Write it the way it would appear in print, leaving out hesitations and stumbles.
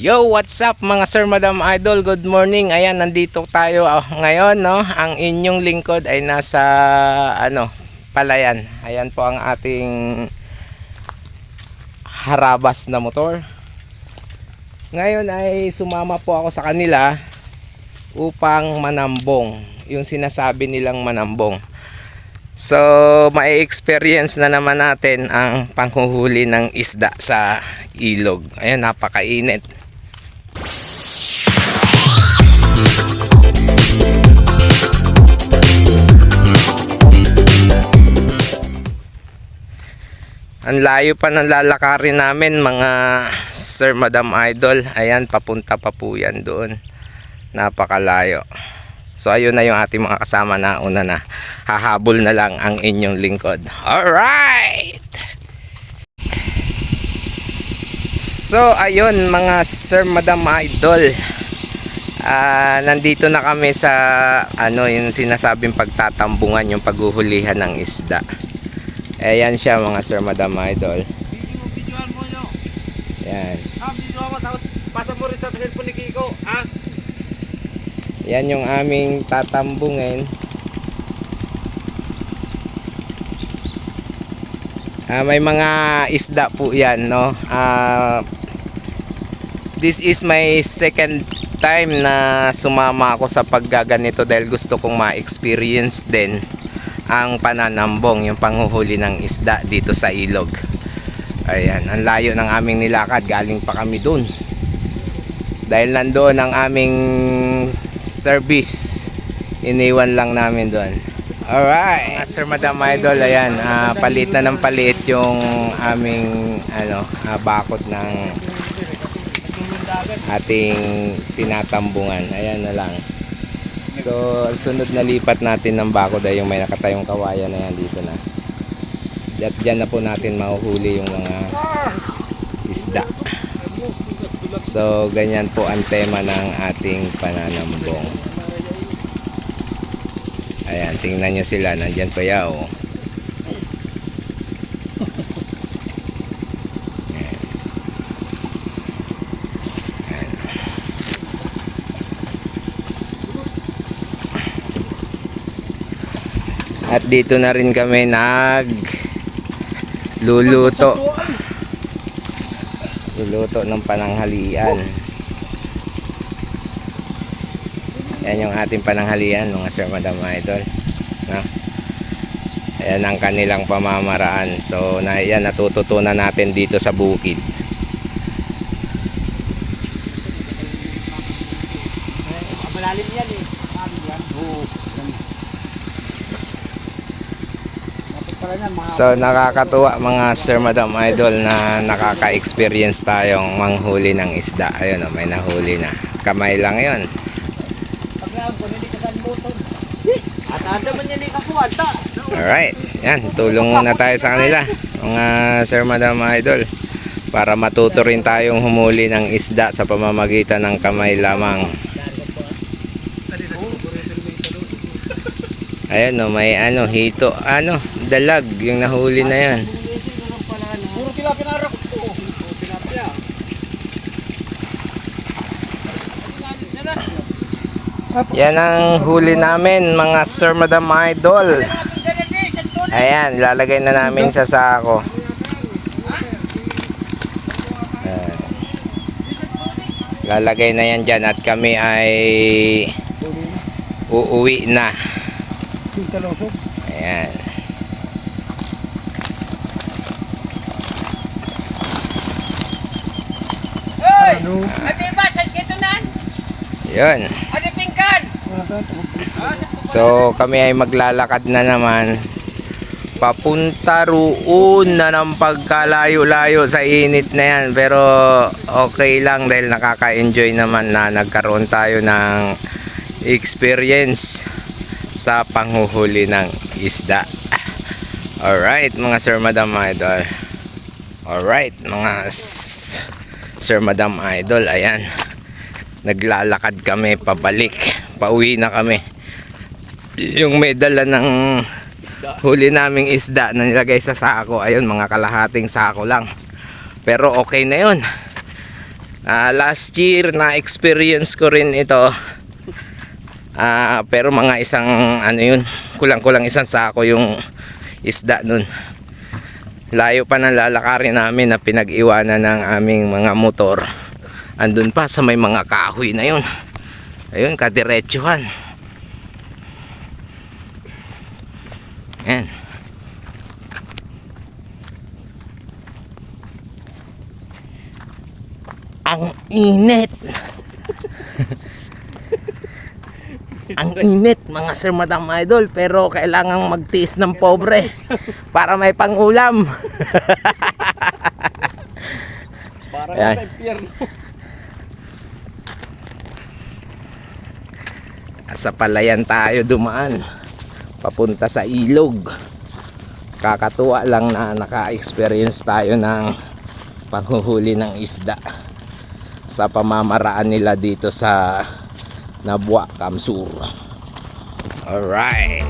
Yo, what's up mga sir, madam, idol? Good morning. Ayan, nandito tayo ngayon, no? Ang inyong lingkod ay nasa Palayan. Ayan po ang ating harabas na motor. Ngayon ay sumama po ako sa kanila upang manambong, yung sinasabi nilang manambong. So, mai-experience na naman natin ang panghuhuli ng isda sa ilog. Ayan, napakainit. Ang layo pa ng lalakarin namin mga sir, madam, idol. Ayan, papunta pa po yan doon. Napakalayo. So ayun na yung ating mga kasama na una na. Hahabol na lang ang inyong lingkod. Alright! So ayun mga sir, madam, idol. Nandito na kami sa yung sinasabing pagtatambungan, yung paghuhulihan ng isda. Ayan siya mga sir, madam, idol. Videoan mo nyo. Yan. Video ako, tapos pasa mo rin sa cellphone ni Kiko. Yan yung aming tatambungin. May mga isda po yan, no? This is my second time na sumama ako sa paggaganito dahil gusto kong ma-experience din ang pananambong, yung panghuhuli ng isda dito sa ilog. Ayan, ang layo ng aming nilakad, galing pa kami dun dahil nandoon ang aming service, iniwan lang namin doon. Alright, sir, madam, idol, ayan, palit na ng palit yung aming bakod ng ating tinatambungan. Ayan na lang. So, sunod na lipat natin ng bakod ay yung may nakatayong kawayan na yan dito na. Diyan na po natin mahuhuli yung mga isda. So, ganyan po ang tema ng ating pananambong. Ayan, tingnan nyo sila. Nandyan pa yaw. At dito na rin kami luluto ng pananghalian. Yan yung ating pananghalian mga sir, madam, idol, no? Ayan ang kanilang pamamaraan. So yan, natututunan natin dito sa bukid. Malalim yan eh. So nakakatuwa mga sir, madam, idol na nakaka-experience tayong manghuli ng isda. Ayun, may nahuli na. Kamay lang yon. Alright, yan, tulong muna tayo sa kanila mga sir, madam, idol, para matuto rin tayong humuli ng isda sa pamamagitan ng kamay lamang. Ayan, may hito, dalag yung nahuli na yan. Puro tilapia na rakot ko. Tilapia. Yan ang huli namin mga sir, madam, idol. Ayan, lalagay na namin sa sako. Lalagay na yan dyan at kami ay uuwi na. Ayan. Yun. So kami ay maglalakad na naman papunta roon na ng pagkalayo-layo sa init na yan, pero okay lang dahil nakaka-enjoy naman na nagkaroon tayo ng experience sa panghuhuli ng isda. Alright mga sir, madam, idol. Alright mga sir, madam, idol, ayan, naglalakad kami pabalik, pauwi na kami. Yung may dala ng huli naming isda na nilagay sa sako, ayun, mga kalahating sako lang, pero okay na yun. Last year na experience ko rin ito. Pero mga isang ano yun, kulang-kulang isang sako yung isda nun. Layo pa ng lalakarin namin na pinag-iwanan ng aming mga motor. Andun pa sa may mga kahoy na yun. Ayun, kadiretsuhan. Ayan. Ang init. Ang init mga sir, madam, idol, pero kailangang magtiis ng pobre para may pangulam. Parang Ayan. sa impyerno. Sa palayan tayo dumaan papunta sa ilog. Kakatuwa lang na naka-experience tayo ng panghuhuli ng isda sa pamamaraan nila dito sa Nabwa, Kamsur. Alright.